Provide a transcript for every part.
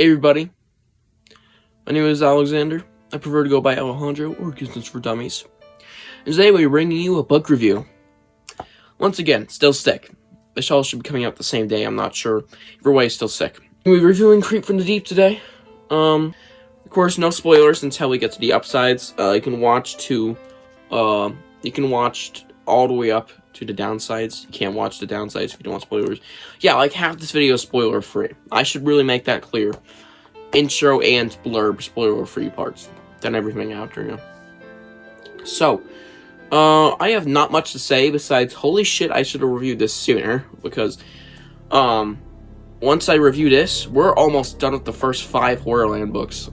Hey everybody, my name is Alexander. I prefer to go by Alejandro or Goosebumps for Dummies. And today we're bringing you a book review. Once again, still sick. The show should be coming out the same day, I'm not sure. Either way, still sick. We're reviewing Creep from the Deep today. Of course, no spoilers until we get to the upsides. You can watch all the way up to the downsides. You can't watch the downsides if you don't want spoilers. Yeah, like half this video is spoiler free. I should really make that clear. Intro and blurb spoiler free parts. Then everything after, you know. So, I have not much to say besides, holy shit, I should have reviewed this sooner. Because, once I review this, we're almost done with the first 5 Horrorland books,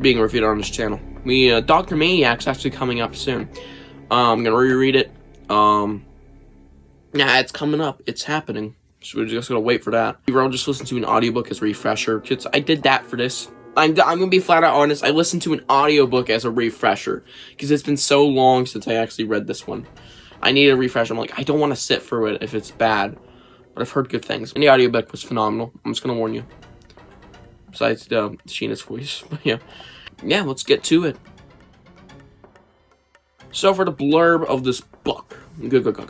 being reviewed on this channel. Dr. Maniac's actually coming up soon. I'm gonna reread it. Yeah, it's coming up. It's happening. So we're just gonna wait for that. I'll just listen to an audiobook as a refresher. Cause I did that for this. I'm gonna be flat out honest. I listened to an audiobook as a refresher. Because it's been so long since I actually read this one. I need a refresher. I'm like, I don't want to sit through it if it's bad. But I've heard good things. And the audiobook was phenomenal. I'm just gonna warn you. Besides Sheena's voice. But yeah. Yeah, let's get to it. So for the blurb of this book. Go.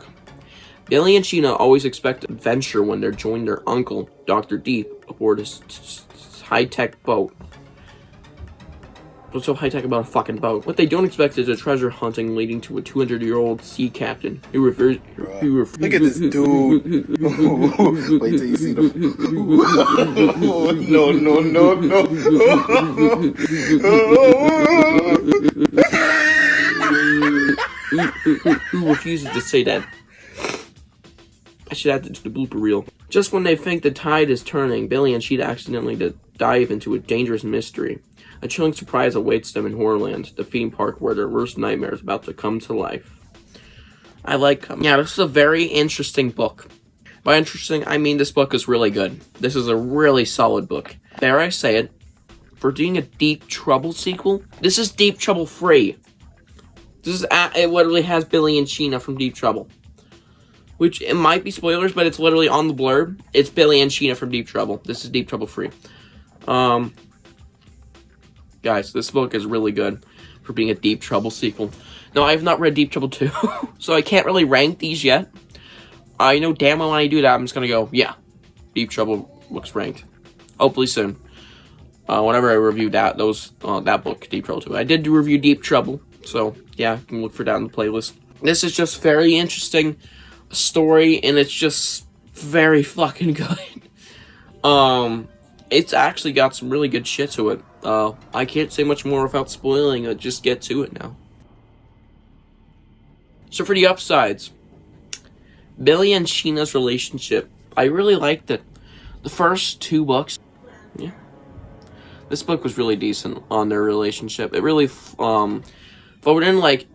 Billy and Sheena always expect adventure when they join their uncle, Dr. Deep, aboard his high-tech boat. What's so high-tech about a fucking boat? What they don't expect is a treasure hunting leading to a 200-year-old sea captain who refers... Look at this dude. Wait till you see the... No. Who refuses to say that? I should add that to the blooper reel. Just when they think the tide is turning, Billy and Sheeta accidentally dive into a dangerous mystery. A chilling surprise awaits them in Horrorland, the theme park where their worst nightmare is about to come to life. I like them. Yeah, this is a very interesting book. By interesting, I mean this book is really good. This is a really solid book. Dare I say it, for doing a Deep Trouble sequel, this is Deep Trouble free. This is it literally has Billy and Sheena from Deep Trouble. Which, it might be spoilers, but it's literally on the blurb. It's Billy and Sheena from Deep Trouble. This is Deep Trouble free. Guys, this book is really good for being a Deep Trouble sequel. Now, I have not read Deep Trouble 2, so I can't really rank these yet. I know damn well when I do that, I'm just gonna go, yeah, Deep Trouble looks ranked. Hopefully soon. Whenever I review that book, Deep Trouble 2. I did review Deep Trouble, so yeah, you can look for that in the playlist. This is just very interesting story, and it's just very fucking good. It's actually got some really good shit to it. I can't say much more without spoiling it. Just get to it now. So for the upsides, Billy and Sheena's relationship, I really liked it. The first 2 books, yeah, this book was really decent on their relationship. It really, but we didn't like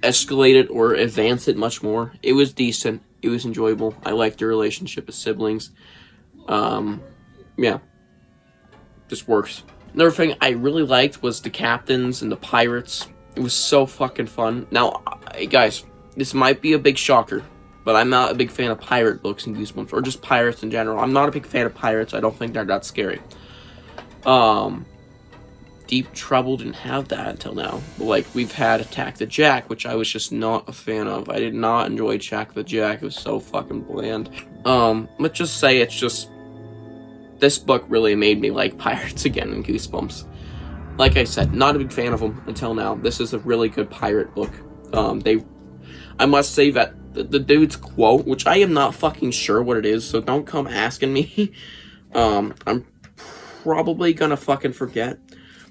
escalate it or advance it much more. It was decent. It was enjoyable. I liked their relationship as siblings. Yeah. Just works. Another thing I really liked was the captains and the pirates. It was so fucking fun. Now, guys, this might be a big shocker, but I'm not a big fan of pirate books and Goosebumps, or just pirates in general. I'm not a big fan of pirates. I don't think they're that scary. Deep Trouble didn't have that until now. But, like, we've had Attack the Jack, which I was just not a fan of. I did not enjoy Attack the Jack. It was so fucking bland. Let's just say it's just... This book really made me like pirates again in Goosebumps. Like I said, not a big fan of them until now. This is a really good pirate book. I must say that the dude's quote, which I am not fucking sure what it is, so don't come asking me. I'm probably gonna fucking forget.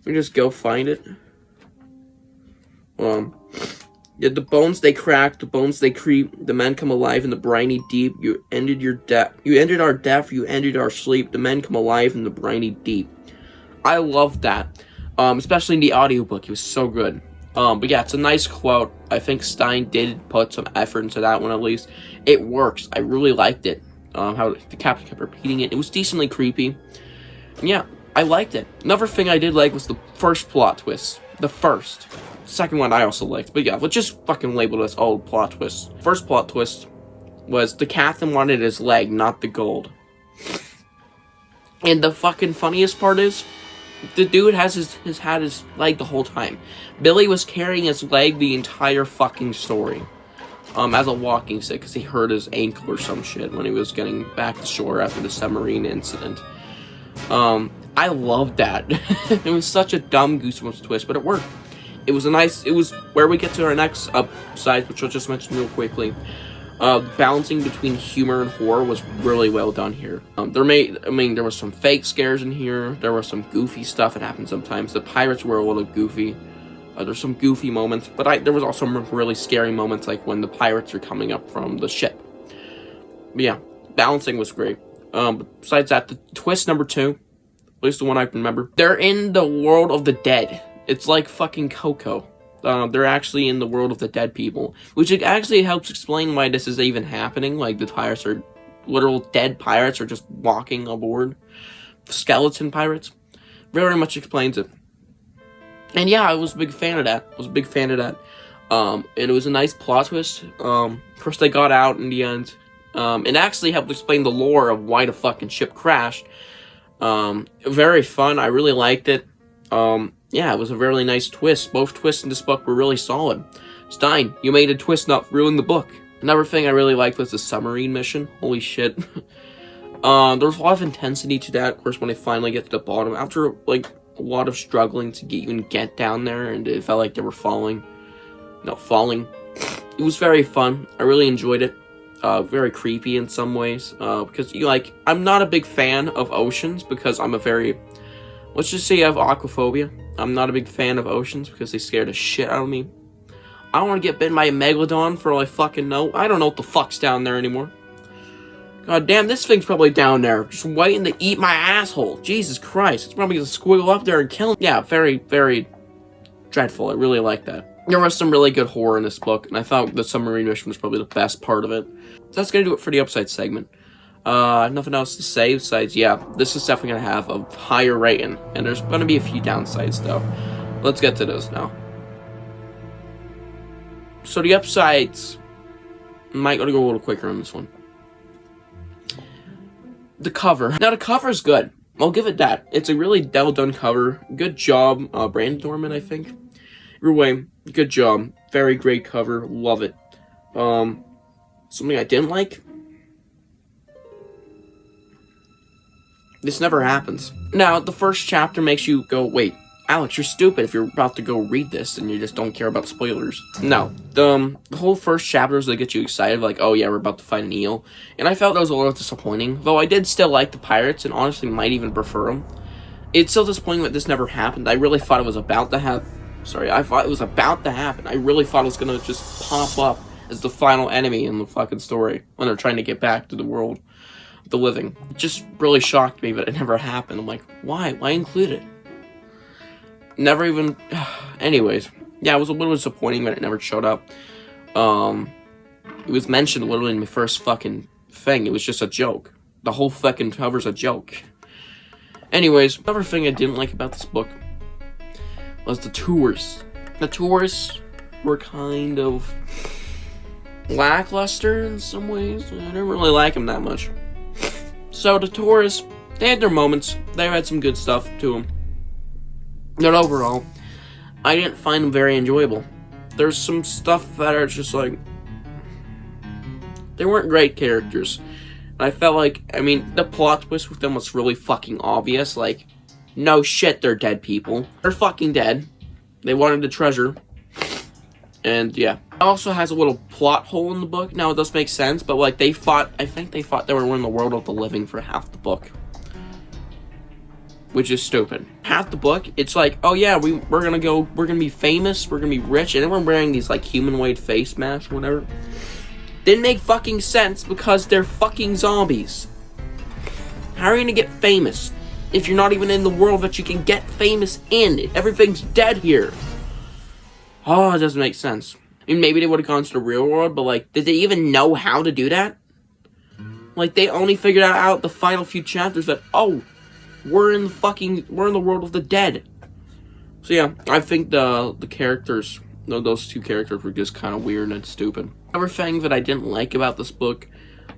Let me just go find it. Yeah, the bones they crack, the bones they creep, the men come alive in the briny deep. You ended our death, you ended our sleep. The men come alive in the briny deep. I love that. Especially in the audiobook, it was so good. But yeah, it's a nice quote. I think Stine did put some effort into that one at least. It works. I really liked it. How the captain kept repeating it. It was decently creepy. And yeah, I liked it. Another thing I did like was the first plot twist. The first. Second one I also liked. But yeah, let's just fucking label this all plot twists. First plot twist was the captain wanted his leg, not the gold. And the fucking funniest part is, the dude had his leg the whole time. Billy was carrying his leg the entire fucking story. As a walking stick, because he hurt his ankle or some shit when he was getting back to shore after the submarine incident. I loved that. It was such a dumb Goosebumps twist, but it worked. It was where we get to our next upside, which I'll just mention real quickly. Balancing between humor and horror was really well done here. There was some fake scares in here. There was some goofy stuff that happened sometimes. The pirates were a little goofy. There's some goofy moments, but there was also some really scary moments, like when the pirates are coming up from the ship. But yeah, balancing was great. Besides that, the twist number 2, at least the one I remember, they're in the world of the dead. It's like fucking Coco. They're actually in the world of the dead people, which actually helps explain why this is even happening. Like, the pirates are literal dead pirates are just walking aboard. Skeleton pirates. Very much explains it. And yeah, I was a big fan of that. And it was a nice plot twist. Of course, they got out in the end. It actually helped explain the lore of why the fucking ship crashed. Very fun. I really liked it. Yeah, it was a really nice twist. Both twists in this book were really solid. Stine, you made a twist not ruin the book. Another thing I really liked was the submarine mission. Holy shit. There was a lot of intensity to that, of course, when they finally get to the bottom. After, like, a lot of struggling to even get down there, and it felt like they were falling. It was very fun. I really enjoyed it. Very creepy in some ways. Because, I'm not a big fan of oceans, because I'm let's just say I have aquaphobia. I'm not a big fan of oceans, because they scare the shit out of me. I don't want to get bitten by a megalodon for all I fucking know. I don't know what the fuck's down there anymore. God damn, this thing's probably down there, just waiting to eat my asshole. Jesus Christ, it's probably gonna squiggle up there and kill him. Yeah, very, very dreadful. I really like that. There was some really good horror in this book, and I thought the submarine mission was probably the best part of it. So that's gonna do it for the upside segment. Nothing else to say besides, yeah, this is definitely gonna have a higher rating, and there's gonna be a few downsides, though. Let's get to those now. So the upsides, I might gotta go a little quicker on this one. The cover. Now, the cover is good. I'll give it that. It's a really well-done cover. Good job, Brandon Dorman, I think. Either way, good job. Very great cover. Love it. Something I didn't like? This never happens. Now, the first chapter makes you go, wait, Alex, you're stupid if you're about to go read this and you just don't care about spoilers. No, the whole first chapter is to get you excited, like, oh yeah, we're about to fight an eel. And I felt that was a little disappointing, though I did still like the pirates and honestly might even prefer them. It's still disappointing that this never happened. I really thought it was about to happen. I thought it was about to happen. I really thought it was gonna just pop up as the final enemy in the fucking story when they're trying to get back to the world of the living. It just really shocked me that it never happened. I'm like, why? Why include it? Never even... Anyways. Yeah, it was a little disappointing that it never showed up. It was mentioned literally in my first fucking thing. It was just a joke. The whole fucking cover's a joke. Anyways, another thing I didn't like about this book was the tours. The tours were kind of lackluster in some ways. I didn't really like them that much. So the tours, they had their moments. They had some good stuff to them. But overall, I didn't find them very enjoyable. There's some stuff that are just like... They weren't great characters. And I felt like, the plot twist with them was really fucking obvious. Like, no shit, they're dead people. They're fucking dead. They wanted the treasure. And yeah. It also has a little plot hole in the book. Now, it does make sense, but like, I think they thought they were in the world of the living for half the book. Which is stupid. Half the book, it's like, oh yeah, we're gonna be famous, we're gonna be rich, and then we're wearing these like humanoid face masks, whatever. Didn't make fucking sense because they're fucking zombies. How are you gonna get famous if you're not even in the world that you can get famous in? Everything's dead here. Oh, it doesn't make sense. Maybe they would have gone to the real world, but like, did they even know how to do that? Like, they only figured out the final few chapters that, oh, we're in the world of the dead. So yeah, I think the characters, those two characters were just kind of weird and stupid. Another thing that I didn't like about this book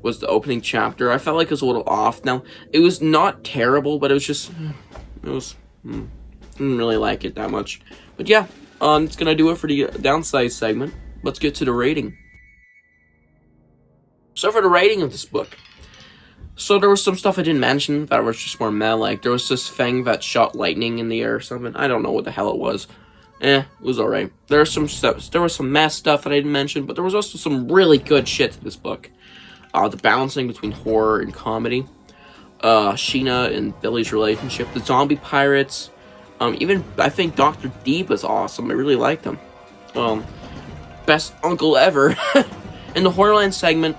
was the opening chapter. I felt like it was a little off. Now, it was not terrible, but it was just, didn't really like it that much. But yeah, it's gonna do it for the downside segment. Let's get to the rating. So for the rating of this book, so there was some stuff I didn't mention that was just more meh, like there was this thing that shot lightning in the air or something. I don't know what the hell it was. It was alright. There was some meh stuff that I didn't mention, but there was also some really good shit to this book. The balancing between horror and comedy, Sheena and Billy's relationship, the zombie pirates, even I think Dr. Deep is awesome. I really liked him. Best uncle ever. In the Horrorland segment,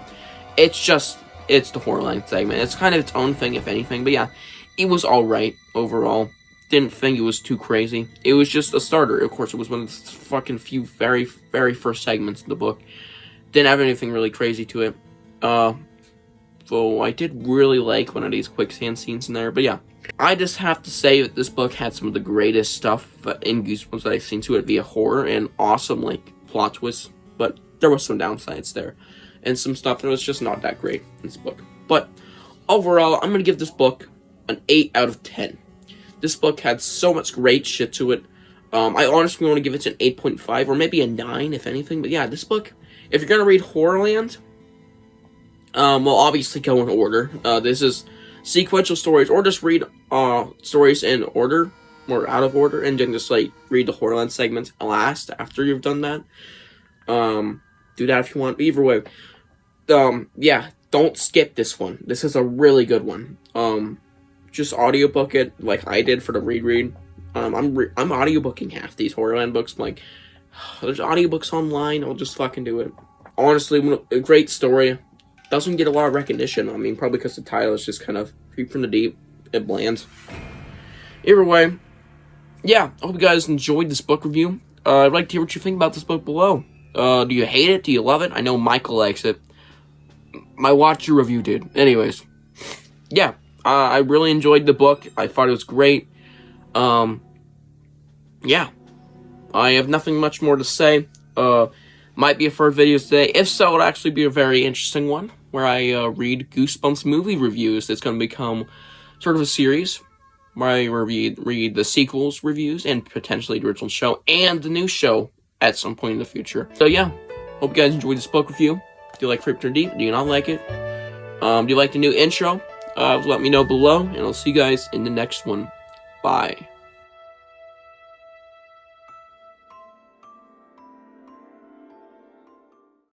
it's the Horrorland segment. It's kind of its own thing, if anything. But yeah, it was alright overall. Didn't think it was too crazy. It was just a starter. Of course, it was one of the fucking few very, very first segments in the book. Didn't have anything really crazy to it. So I did really like one of these quicksand scenes in there. But yeah, I just have to say that this book had some of the greatest stuff in Goosebumps that I've seen to it via horror and awesome, like, plot twists. But there was some downsides there. And some stuff that was just not that great in this book. But overall, I'm going to give this book an 8 out of 10. This book had so much great shit to it. I honestly want to give it an 8.5 or maybe a 9 if anything. But yeah, this book, if you're going to read Horrorland, well, obviously go in order. This is sequential stories, or just read stories in order or out of order, and then just like read the Horrorland segments last after you've done that. Do that if you want. Either way, yeah, don't skip this one. This is a really good one. Just audiobook it like I did for the reread. I'm audiobooking half these Horrorland books. I'm like, there's audiobooks online. I'll just fucking do it. Honestly, a great story. Doesn't get a lot of recognition. I mean, probably because the title is just kind of Creep from the Deep. It blands. Either way, yeah, I hope you guys enjoyed this book review. I'd like to hear what you think about this book below. Do you hate it? Do you love it? I know Michael likes it. My watch your review did. Anyways, yeah, I really enjoyed the book. I thought it was great. Yeah, I have nothing much more to say. Might be a third video today. If so, it'll actually be a very interesting one where I read Goosebumps movie reviews. It's going to become sort of a series where I read the sequels reviews and potentially the original show and the new show at some point in the future. So yeah, hope you guys enjoyed this book review. Do you like Creep from the Deep? Do you not like it? Do you like the new intro? Let me know below, and I'll see you guys in the next one. Bye.